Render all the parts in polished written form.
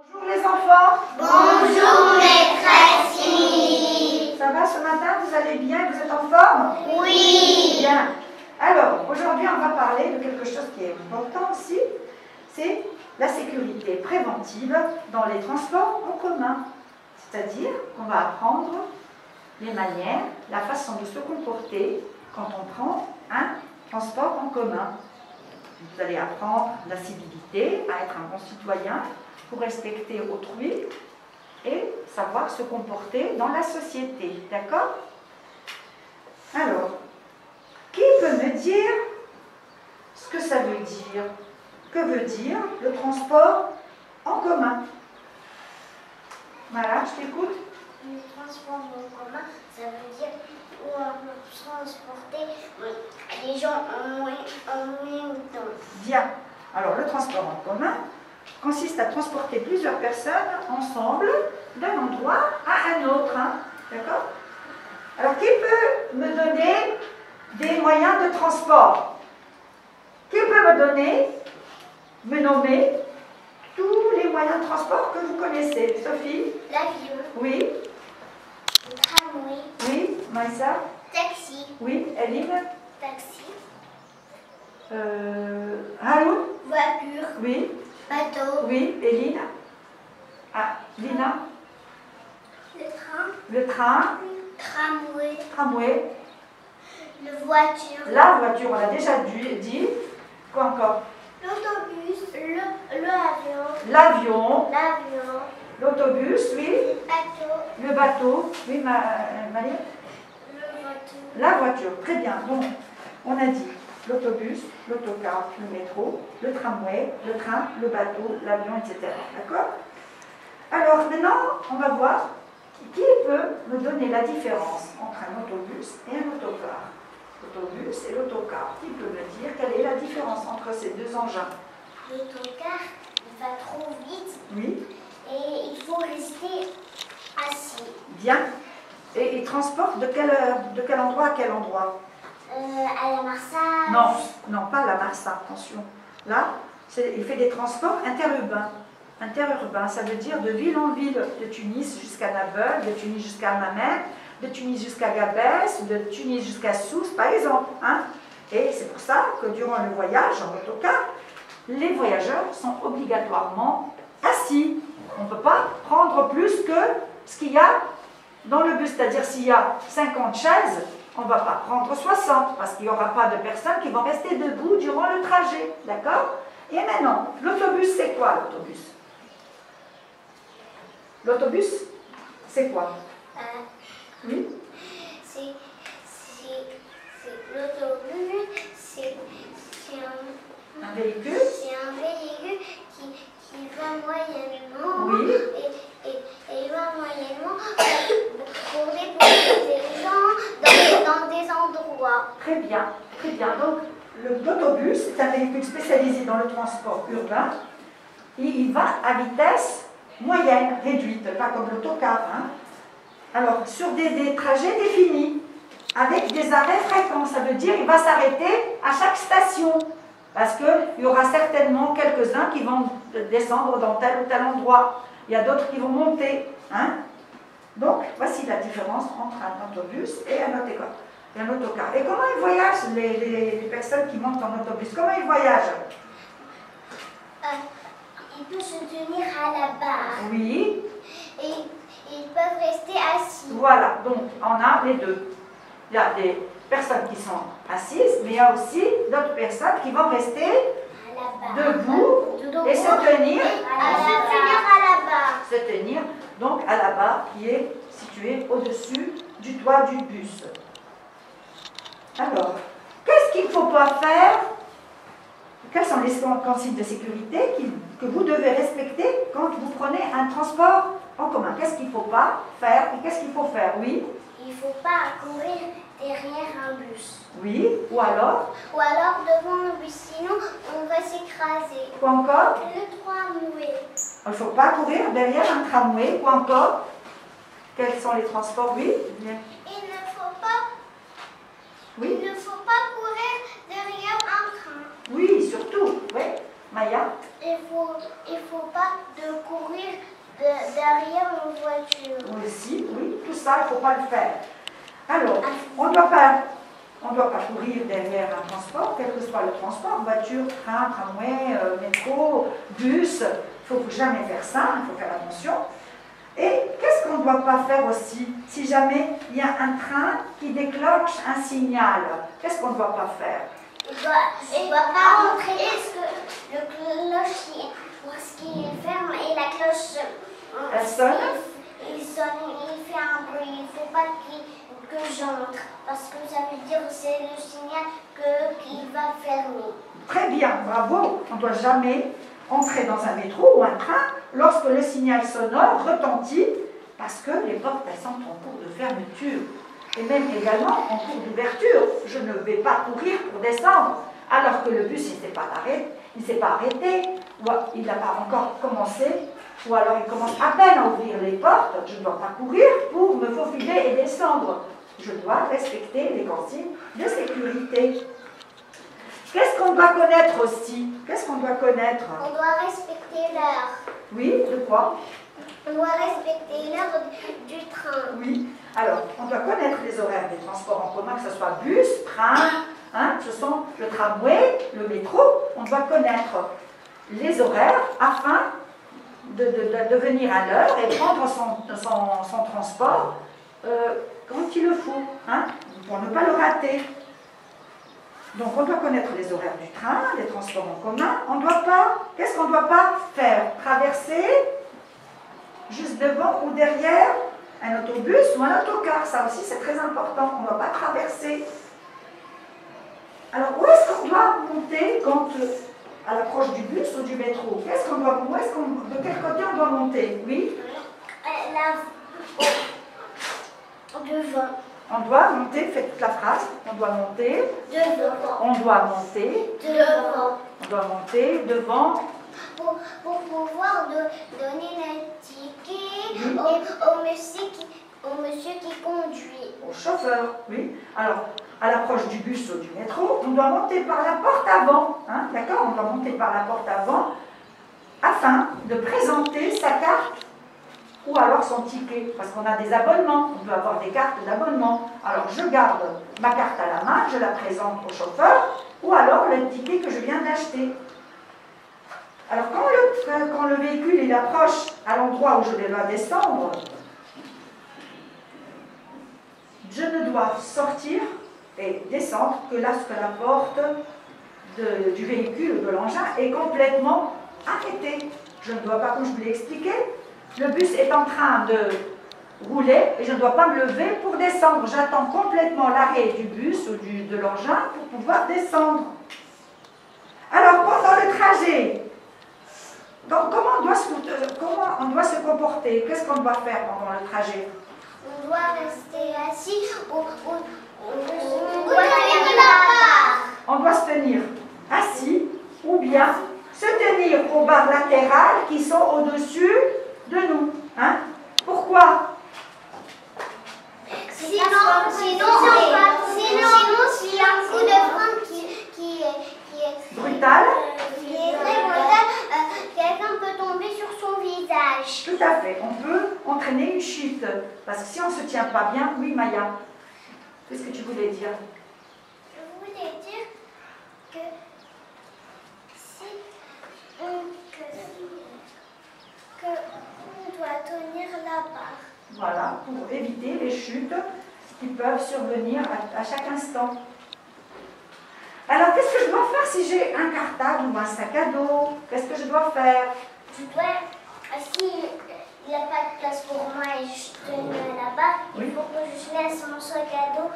Bonjour les enfants. Bonjour maîtresse. Ça va ce matin? Vous allez bien? Vous êtes en forme? Oui. Bien. Alors, aujourd'hui on va parler de quelque chose qui est important aussi. C'est la sécurité préventive dans les transports en commun. C'est-à-dire qu'on va apprendre les manières, la façon de se comporter quand on prend un transport en commun. Vous allez apprendre la civilité, à être un bon citoyen, pour respecter autrui et savoir se comporter dans la société. D'accord? Alors, qui peut me dire ce que ça veut dire? Que veut dire le transport en commun? Voilà, je t'écoute. Le transport en commun, ça veut dire où on peut transporter les gens en moins de temps. Bien. Alors, le transport en commun consiste à transporter plusieurs personnes ensemble d'un endroit à un autre. Hein? D'accord? Alors, qui peut me donner des moyens de transport? Qui peut me nommer tous les moyens de transport que vous connaissez? Sophie? L'avion, Oui? le tramway, Oui? Maïssa? taxi, Oui? Eline? taxi, Haroun? voiture, Oui? bateau, Oui? Eline? Ah, Lina? le train, Le train? tramway, Tramway? le voiture, La voiture, on l'a déjà dit. Quoi encore? l'autobus, l'avion, L'avion, l'avion, l'autobus, oui. le bateau, Le bateau, oui, Marie. le voiture, La voiture, très bien. Donc, on a dit l'autobus, l'autocar, le métro, le tramway, le train, le bateau, l'avion, etc. D'accord? Alors, maintenant, on va voir qui peut me donner la différence entre un autobus et un autocar. L'autobus et l'autocar. Qui peut me dire quelle est la différence entre ces deux engins? l'autocar, il va trop vite. Oui, Et il faut rester assis. bien. Et il transporte de quel endroit à quel endroit? À la Marsage. Non, non, pas la Marsa, attention. Là, il fait des transports interurbains. Interurbains, ça veut dire de ville en ville, de Tunis jusqu'à Nabeul, de Tunis jusqu'à Mamel, de Tunis jusqu'à Gabès, de Tunis jusqu'à Sousse, par exemple. Hein? Et c'est pour ça que durant le voyage en autocar, les voyageurs sont obligatoirement assis. On ne peut pas prendre plus que ce qu'il y a dans le bus. C'est-à-dire s'il y a 50 chaises, on ne va pas prendre 60 parce qu'il n'y aura pas de personnes qui vont rester debout durant le trajet. D'accord? Et maintenant, l'autobus, c'est quoi l'autobus? L'autobus, c'est quoi? Oui? C'est l'autobus, c'est Un véhicule? un véhicule qui va moyennement. Oui. Et il va moyennement pour déposer des gens dans des endroits. Très bien, très bien. Donc, l'autobus est un véhicule spécialisé dans le transport urbain. Et il va à vitesse moyenne, réduite, pas comme l'autocar. Hein. Alors, sur des trajets définis, avec des arrêts fréquents, ça veut dire qu'il va s'arrêter à chaque station. Parce qu'il y aura certainement quelques-uns qui vont descendre dans tel ou tel endroit. Il y a d'autres qui vont monter. Hein. Donc, voici la différence entre un autobus et un autocar. Et comment ils voyagent, les personnes qui montent en autobus? Comment ils voyagent? Ils peuvent se tenir à la barre. Oui. Et ils peuvent rester assis. Voilà, donc on a les deux. Il y a des personnes qui sont assises, mais il y a aussi d'autres personnes qui vont rester À la barre. debout et se tenir. À la barre. Se tenir donc à la barre qui est située au-dessus du toit du bus. Alors, qu'est-ce qu'il ne faut pas faire? Quels sont les consignes de sécurité que vous devez respecter quand vous prenez un transport en commun? Qu'est-ce qu'il ne faut pas faire et qu'est-ce qu'il faut faire? Oui? Il ne faut pas courir derrière un bus. Oui? Ou alors? Ou alors devant un bus, sinon on va s'écraser. Quoi encore? Le tramway. Il ne faut pas courir derrière un tramway. Quoi encore? Quels sont les transports? Oui? Il Oui? ne faut pas courir derrière un train. Oui, surtout. Oui? Maya? Il faut pas de courir derrière une voiture. Aussi, oui, tout ça, il ne faut pas le faire. Alors, on ne doit pas courir derrière un transport, quel que soit le transport, voiture, train, tramway, métro, bus. Il ne faut jamais faire ça, il faut faire attention. Et qu'est-ce qu'on ne doit pas faire aussi? Si jamais il y a un train qui déclenche un signal, qu'est-ce qu'on ne doit pas faire? Il ne doit pas rentrer parce que le cloche, lorsqu'il ferme et la cloche Elle sonne. Il sonne, il fait un bruit. Il ne faut pas que j'entre parce que ça veut dire que c'est le signal qu'il va fermer. Très bien, bravo. On ne doit jamais entrer dans un métro ou un train lorsque le signal sonore retentit parce que les portes elles sont en cours de fermeture et même également en cours d'ouverture. Je ne vais pas courir pour descendre alors que le bus il ne s'est pas arrêté ou il n'a pas encore commencé ou alors il commence à peine à ouvrir les portes. Je ne dois pas courir pour me faufiler et descendre. Je dois respecter les consignes de sécurité. Qu'est-ce qu'on doit connaître aussi? Qu'est-ce qu'on doit connaître? On doit respecter l'heure. Oui, de quoi? On doit respecter l'heure du train. Oui. Alors, on doit connaître les horaires des transports en commun, que ce soit bus, train, ce sont le tramway, le métro. On doit connaître les horaires afin de venir à l'heure et prendre son transport quand il le faut, pour ne pas le rater. Donc on doit connaître les horaires du train, des transports en commun. On ne doit pas, qu'est-ce qu'on ne doit pas faire? Traverser juste devant ou derrière un autobus ou un autocar. Ça aussi c'est très important. On ne doit pas traverser. Alors où est-ce qu'on doit monter quand à l'approche du bus ou du métro? De quel côté on doit monter? Oui? Devant. On doit monter, faites toute la phrase. On doit monter. Devant. On doit monter. Devant. On doit monter devant. Pour pouvoir donner le ticket au monsieur qui conduit. Au chauffeur, oui. Alors, à l'approche du bus ou du métro, on doit monter par la porte avant. D'accord? On doit monter par la porte avant afin de présenter sa carte ou alors son ticket, parce qu'on a des abonnements, on peut avoir des cartes d'abonnement. Alors je garde ma carte à la main, je la présente au chauffeur, ou alors le ticket que je viens d'acheter. Alors quand le véhicule il approche à l'endroit où je vais descendre, je ne dois sortir et descendre que lorsque la porte du véhicule ou de l'engin est complètement arrêtée. Je ne dois pas, comme je vous l'ai expliqué, le bus est en train de rouler et je ne dois pas me lever pour descendre. J'attends complètement l'arrêt du bus ou de l'engin pour pouvoir descendre. Alors, pendant le trajet, donc, comment on doit se comporter? Qu'est-ce qu'on doit faire pendant le trajet? On doit rester assis on doit tenir la barre. On doit se tenir assis ou bien se tenir aux barres latérales qui sont au-dessus de nous. Pourquoi? Sinon, s'il y a un coup de frein qui est Brutal. Qui est très brutal, quelqu'un peut tomber sur son visage. Tout à fait. On peut entraîner une chute. Parce que si on ne se tient pas bien, oui Maya, qu'est-ce que tu voulais dire? Je voulais dire que si on doit tenir la barre. Voilà, pour éviter les chutes qui peuvent survenir à chaque instant. Alors, qu'est-ce que je dois faire si j'ai un cartable ou un sac à dos? Qu'est-ce que je dois faire? Tu dois, s'il n'y a pas de place pour moi et je tenais la barre, oui. Il faut que je laisse mon sac à dos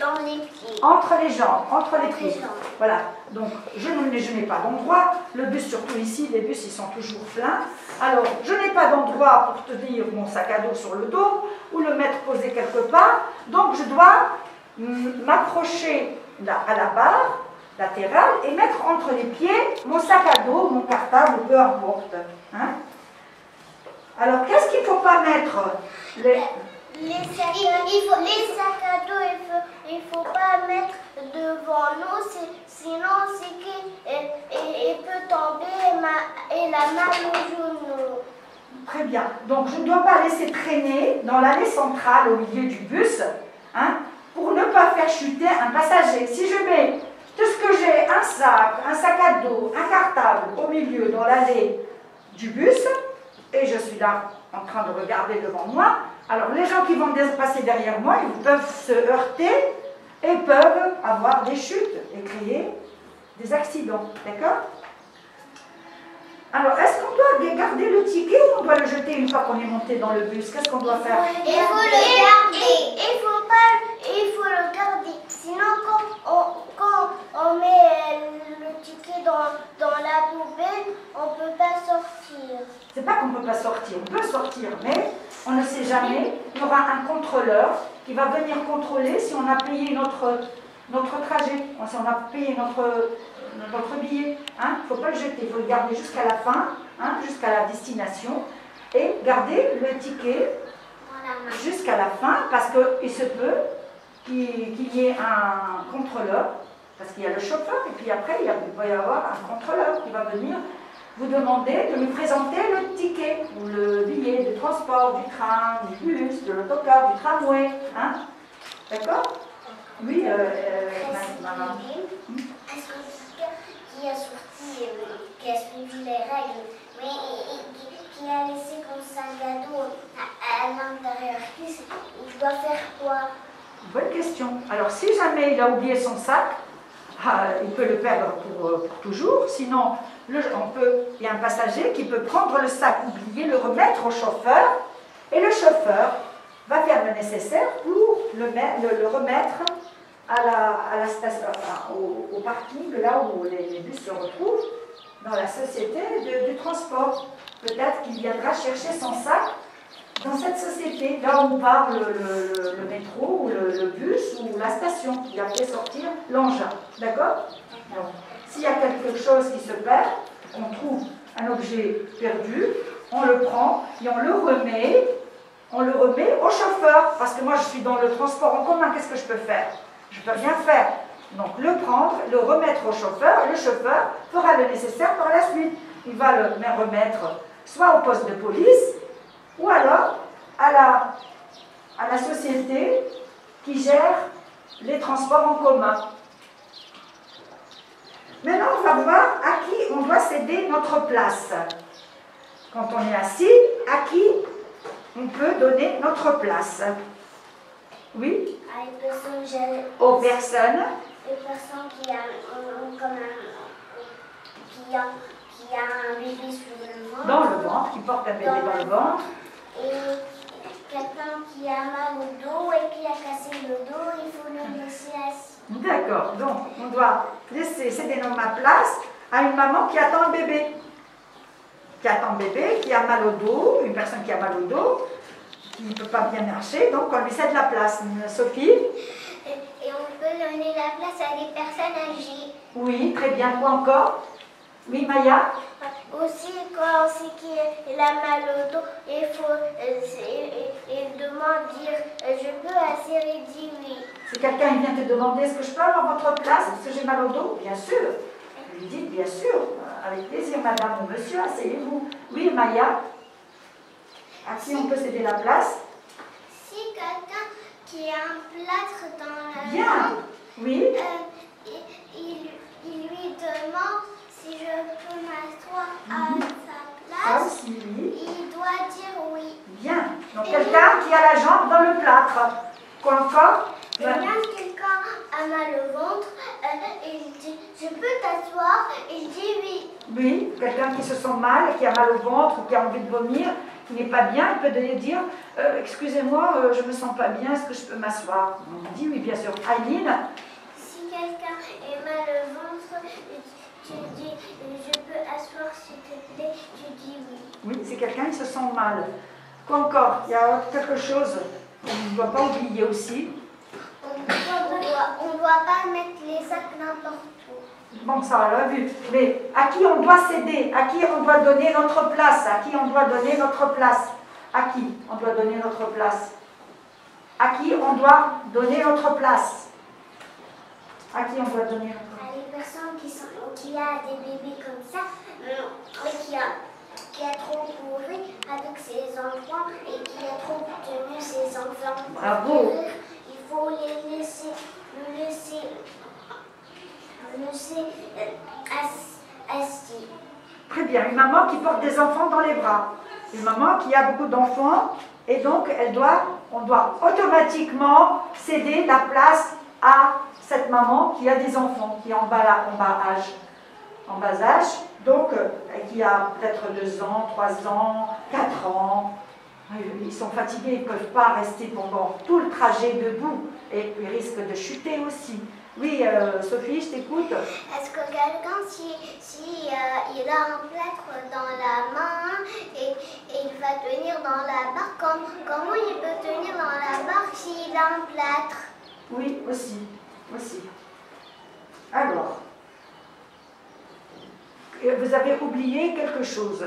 dans les pieds. Entre les jambes, entre les pieds. Jambes. Voilà, donc je n'ai pas d'endroit. Le bus, surtout ici, les bus, ils sont toujours pleins. Alors, je n'ai pas d'endroit pour tenir mon sac à dos sur le dos ou le mettre posé quelque part. Donc, je dois m'accrocher à la barre latérale et mettre entre les pieds mon sac à dos, mon cartable, peu importe. Alors, qu'est-ce qu'il ne faut pas mettre? Les sacs à dos, il ne faut pas mettre devant nous, sinon c'est qu'il peut tomber et la main au genou. Très bien. Donc, je ne dois pas laisser traîner dans l'allée centrale au milieu du bus, hein, pour ne pas faire chuter un passager. Si je mets tout ce que j'ai, un sac à dos, un cartable au milieu dans l'allée du bus, et je suis là en train de regarder devant moi, alors les gens qui vont passer derrière moi, ils peuvent se heurter et peuvent avoir des chutes et créer des accidents. D'accord? Alors, est-ce qu'on doit garder le ticket ou on doit le jeter une fois qu'on est monté dans le bus? Qu'est-ce qu'on doit faire? Il faut le garder. Il faut le garder. Sinon, quand on met le ticket dans la poubelle, on ne peut pas sortir. C'est pas qu'on ne peut pas sortir. On peut sortir, mais on ne sait jamais. Il y aura un contrôleur qui va venir contrôler si on a payé notre trajet, si on a payé notre billet. Il ne faut pas le jeter, il faut le garder jusqu'à la fin, jusqu'à la destination, et garder le ticket jusqu'à la fin, parce qu'il se peut qu'il y ait un contrôleur, parce qu'il y a le chauffeur, et puis après il va y avoir un contrôleur qui va venir vous demander de lui présenter le ticket, ou le billet de transport, du train, du bus, de l'autocar, du tramway. D'accord? Oui, maman. Qui a sorti, qui a suivi les règles, mais qui a laissé comme sac à dos à l'intérieur, il doit faire quoi? Bonne question. Alors, si jamais il a oublié son sac, il peut le perdre pour toujours. Sinon, il y a un passager qui peut prendre le sac oublié, le remettre au chauffeur, et le chauffeur va faire le nécessaire pour le remettre à la station, au parking, là où les bus se retrouvent, dans la société du transport. Peut-être qu'il viendra chercher son sac dans cette société, là où part le métro, ou le bus, ou la station, qui a fait sortir l'engin. D'accord? S'il y a quelque chose qui se perd, on trouve un objet perdu, on le prend et on le remet au chauffeur. Parce que moi, je suis dans le transport en commun, qu'est-ce que je peux faire? Je ne peux rien faire. Donc, le prendre, le remettre au chauffeur, le chauffeur fera le nécessaire par la suite. Il va le remettre soit au poste de police, ou alors à la société qui gère les transports en commun. Maintenant, on va voir à qui on doit céder notre place. Quand on est assis, à qui on peut donner notre place? Oui? À les personnes aux personnes. Les personnes qui a un bébé sur le ventre. Dans le ventre, qui porte un bébé dans le ventre. Et quelqu'un qui a mal au dos et qui a cassé le dos, il faut le laisser assis. D'accord, donc on doit laisser céder ma place à une maman qui attend un bébé. Qui attend un bébé, qui a mal au dos, une personne qui a mal au dos, qui ne peut pas bien marcher, donc on lui cède la place. Sophie? Et on peut donner la place à des personnes âgées. Oui, très bien. Quoi encore? Oui, Maya? Aussi, quand on sait qu'il a mal au dos, il faut demande dire je peux asseoir, il dit oui. Si quelqu'un vient te demander est-ce que je peux avoir votre place parce que j'ai mal au dos, bien sûr. Vous lui dites bien sûr, avec plaisir, madame ou monsieur, asseyez-vous. Oui, Maya? À qui on peut céder la place? Si quelqu'un qui a un plâtre dans la bien. jambe, Oui. Il lui demande si je peux m'asseoir à sa Ah, place. si, oui. Il doit dire oui. Bien. Donc quelqu'un qui a la jambe dans le plâtre. Quoi encore? Et même quelqu'un a mal au ventre, il dit je peux t'asseoir, il dit oui. Oui, quelqu'un qui se sent mal, qui a mal au ventre ou qui a envie de vomir, qui n'est pas bien, il peut dire excusez-moi, je ne me sens pas bien, est-ce que je peux m'asseoir? On dit oui, bien sûr. Aileen? Si quelqu'un est mal au ventre, tu dis je peux asseoir s'il te plaît, tu dis oui. Oui, c'est quelqu'un qui se sent mal. Quoi encore? Il y a quelque chose qu'on ne doit pas oublier aussi. On doit pas mettre les sacs n'importe où. Bon, ça, on l'a vu. Mais à qui on doit céder? À qui on doit donner notre place? À qui on doit donner notre place? À qui on doit donner notre place? À qui on doit donner notre place? À qui on doit donner notre place? À les personnes qui a des bébés comme ça, qui a trop couru avec ses enfants et qui a trop tenu ses enfants. Bravo. Il faut les laisser assis. Très bien, une maman qui porte des enfants dans les bras. Une maman qui a beaucoup d'enfants et donc on doit automatiquement céder la place à cette maman qui a des enfants, qui est en bas âge, donc qui a peut-être 2 ans, 3 ans, 4 ans. Ils sont fatigués, ils ne peuvent pas rester pendant tout le trajet debout et ils risquent de chuter aussi. Oui, Sophie, je t'écoute. Est-ce que quelqu'un, si il a un plâtre dans la main et il va tenir dans la barre, comment il peut tenir dans la barre s'il a un plâtre? Oui, aussi. Alors, vous avez oublié quelque chose.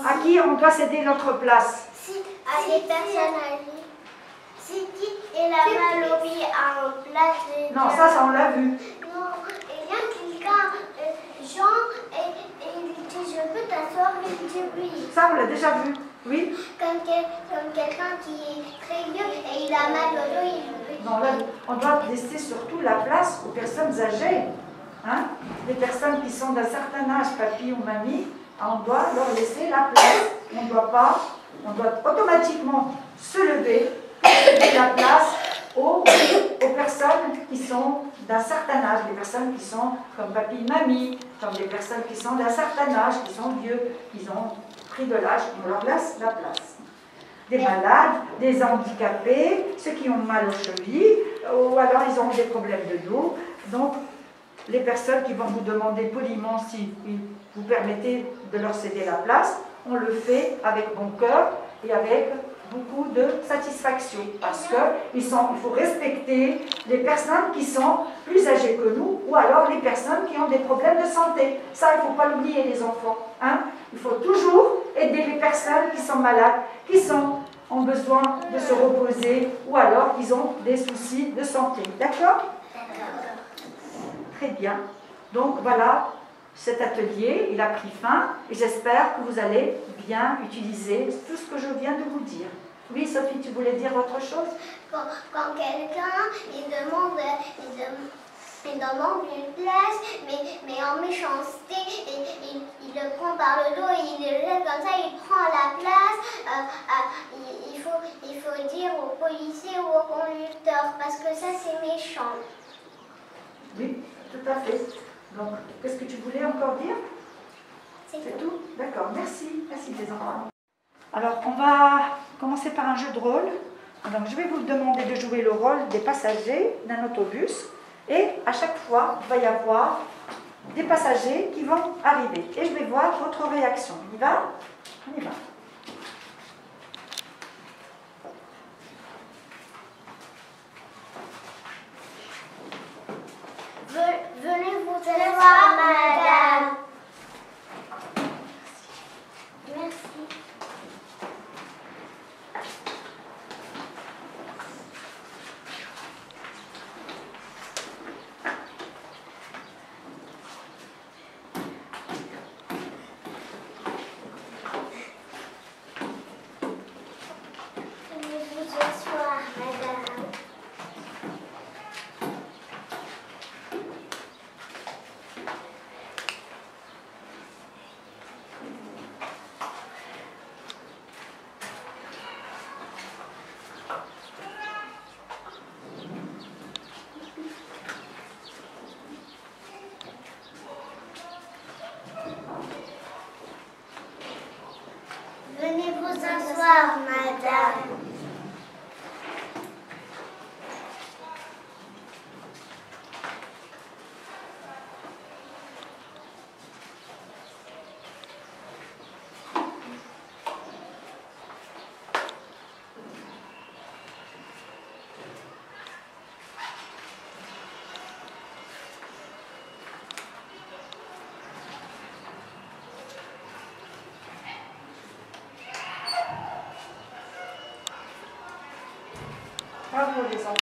À qui on doit céder notre place? À des personnes âgées. Si elle a mal au pied à un plâtre. Non, ça on l'a vu. Non, il y a quelqu'un, Jean, et il dit je peux t'asseoir, il dit oui. Ça on l'a déjà vu, oui. Comme quelqu'un qui est très vieux et il a mal au dos, il veut. Non, là, on doit laisser surtout la place aux personnes âgées. Hein? Les personnes qui sont d'un certain âge, papy ou mamie, on doit leur laisser la place. On doit automatiquement se lever, laisser la place aux personnes qui sont d'un certain âge, les personnes qui sont comme papy, mamie, comme les personnes qui sont d'un certain âge, qui sont vieux, qui ont pris de l'âge, on leur laisse la place. Des malades, des handicapés, ceux qui ont mal aux chevilles, ou alors ils ont des problèmes de dos. Donc, les personnes qui vont vous demander poliment si vous permettez de leur céder la place, on le fait avec bon cœur et avec beaucoup de satisfaction. Parce qu'il faut respecter les personnes qui sont plus âgées que nous ou alors les personnes qui ont des problèmes de santé. Ça, il ne faut pas l'oublier, les enfants. Hein? Il faut toujours aider les personnes qui sont malades, qui ont besoin de se reposer ou alors qui ont des soucis de santé. D'accord? Très bien. Donc voilà, cet atelier, il a pris fin et j'espère que vous allez bien utiliser tout ce que je viens de vous dire. Oui, Sophie, tu voulais dire autre chose? Quand quelqu'un il demande une place, mais en méchanceté, et il le prend par le dos et il le jette comme ça, il prend la place, il faut dire au policier ou au conducteur, parce que ça c'est méchant. Oui, tout à fait. Donc, qu'est-ce que tu voulais encore dire? C'est tout? D'accord, merci. Merci les enfants. Alors, on va commencer par un jeu de rôle. Donc, je vais vous demander de jouer le rôle des passagers d'un autobus. Et à chaque fois, il va y avoir des passagers qui vont arriver. Et je vais voir votre réaction. On y va? On y va. Venez vous asseoir, madame. Merci. Venez vous asseoir, madame. Venez vous asseoir, madame. Bravo les enfants.